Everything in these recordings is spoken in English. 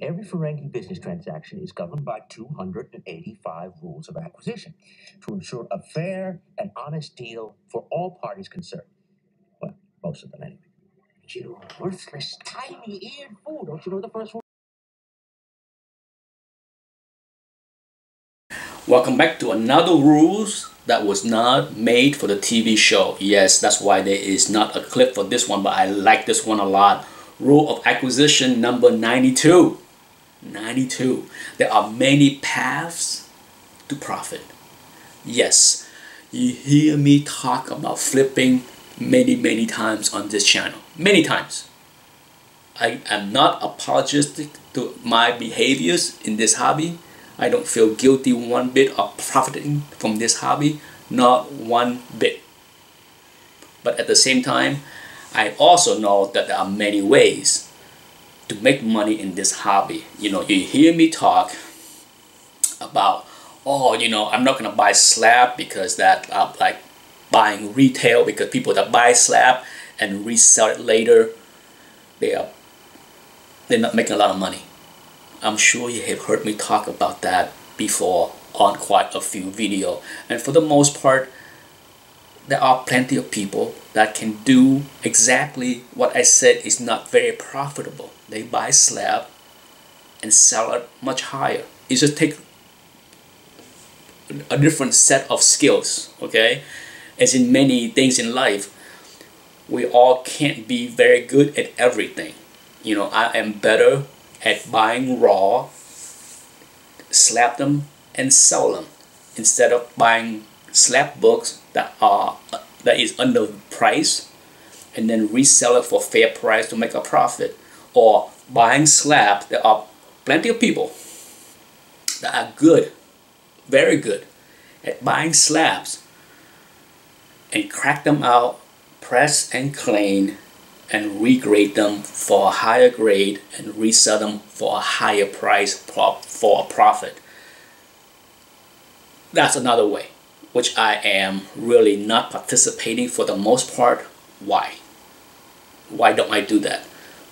Every Ferengi business transaction is governed by 285 rules of acquisition to ensure a fair and honest deal for all parties concerned. Well, most of them anyway. You worthless, tiny-eared fool. Don't you know the first rule? Welcome back to another rules that was not made for the TV show. Yes, that's why there is not a clip for this one, but I like this one a lot. Rule of acquisition number 92. 92. There are many paths to profit. Yes, you hear me talk about flipping many times on this channel. Many times. I am not apologetic to my behaviors in this hobby. I don't feel guilty one bit of profiting from this hobby, not one bit. But at the same time, I also know that there are many ways to make money in this hobby. You know, you hear me talk about, oh, you know, I'm not gonna buy slab because that like buying retail, because people that buy slab and resell it later, they're not making a lot of money. I'm sure you have heard me talk about that before on quite a few videos. And for the most part, there are plenty of people that can do exactly what I said is not very profitable. They buy slab and sell it much higher. It just takes a different set of skills, okay? As in many things in life, we all can't be very good at everything. You know, I am better at buying raw, slap them and sell them, instead of buying slab books that is underpriced and then resell it for fair price to make a profit, or buying slab. There are plenty of people that are good, very good at buying slabs and crack them out, press and clean, and regrade them for a higher grade and resell them for a higher price for a profit. That's another way, which I am really not participating for the most part. Why? Why don't I do that?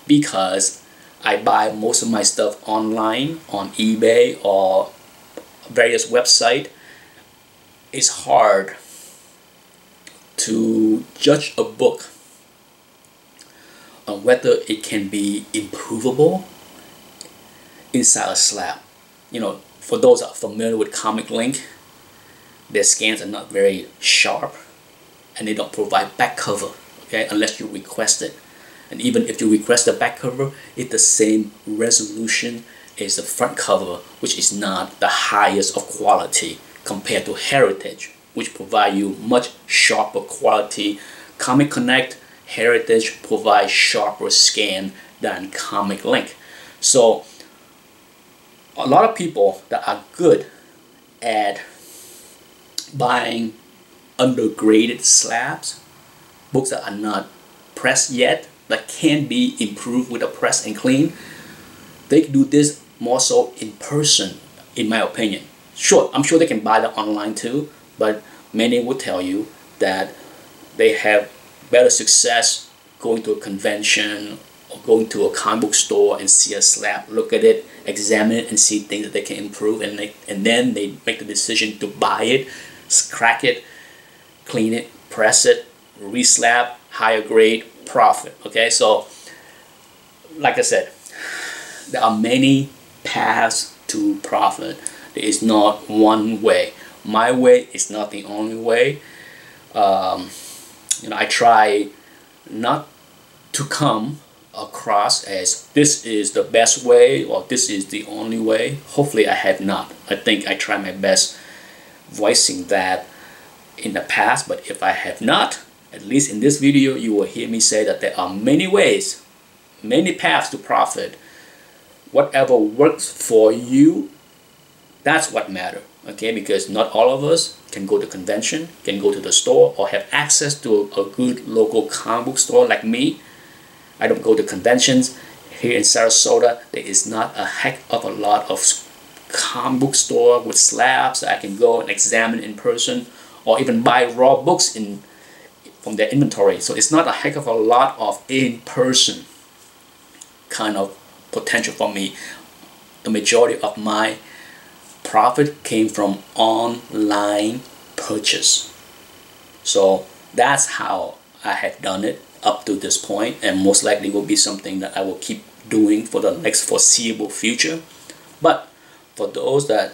Because I buy most of my stuff online, on eBay or various websites. It's hard to judge a book on whether it can be improvable inside a slab. You know, for those that are familiar with Comic Link, their scans are not very sharp and they don't provide back cover, okay, unless you request it. And even if you request the back cover, it's the same resolution as the front cover, which is not the highest of quality compared to Heritage, which provide you much sharper quality. Comic Connect, Heritage provides sharper scan than Comic Link. So a lot of people that are good at buying undergraded slabs, books that are not pressed yet, that can be improved with a press and clean, they do this more so in person, in my opinion. Sure, I'm sure they can buy that online too, but many will tell you that they have better success going to a convention or going to a comic book store and see a slab, look at it, examine it, and see things that they can improve, and then they make the decision to buy it, crack it, clean it, press it, re-slab, higher grade, profit. Okay, so like I said, there are many paths to profit. There is not one way. My way is not the only way. You know, I try not to come across as this is the best way or this is the only way. Hopefully I have not. I think I try my best voicing that in the past, but if I have not, at least in this video you will hear me say that there are many ways, many paths to profit. Whatever works for you, that's what matters. Okay, because not all of us can go to convention, can go to the store, or have access to a good local comic book store like me. I don't go to conventions. Here in Sarasota, there is not a heck of a lot of comic book store with slabs that I can go and examine in person, or even buy raw books from their inventory. So it's not a heck of a lot of in-person kind of potential for me. the majority of my profit came from online purchase. So that's how I have done it up to this point, and most likely will be something that I will keep doing for the next foreseeable future. But for those that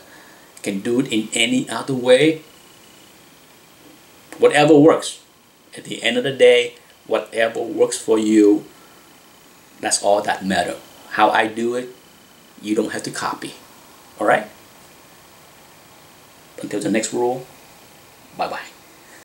can do it in any other way, whatever works. At the end of the day, whatever works for you, that's all that matters. How I do it, you don't have to copy. All right? Until the next rule, bye-bye.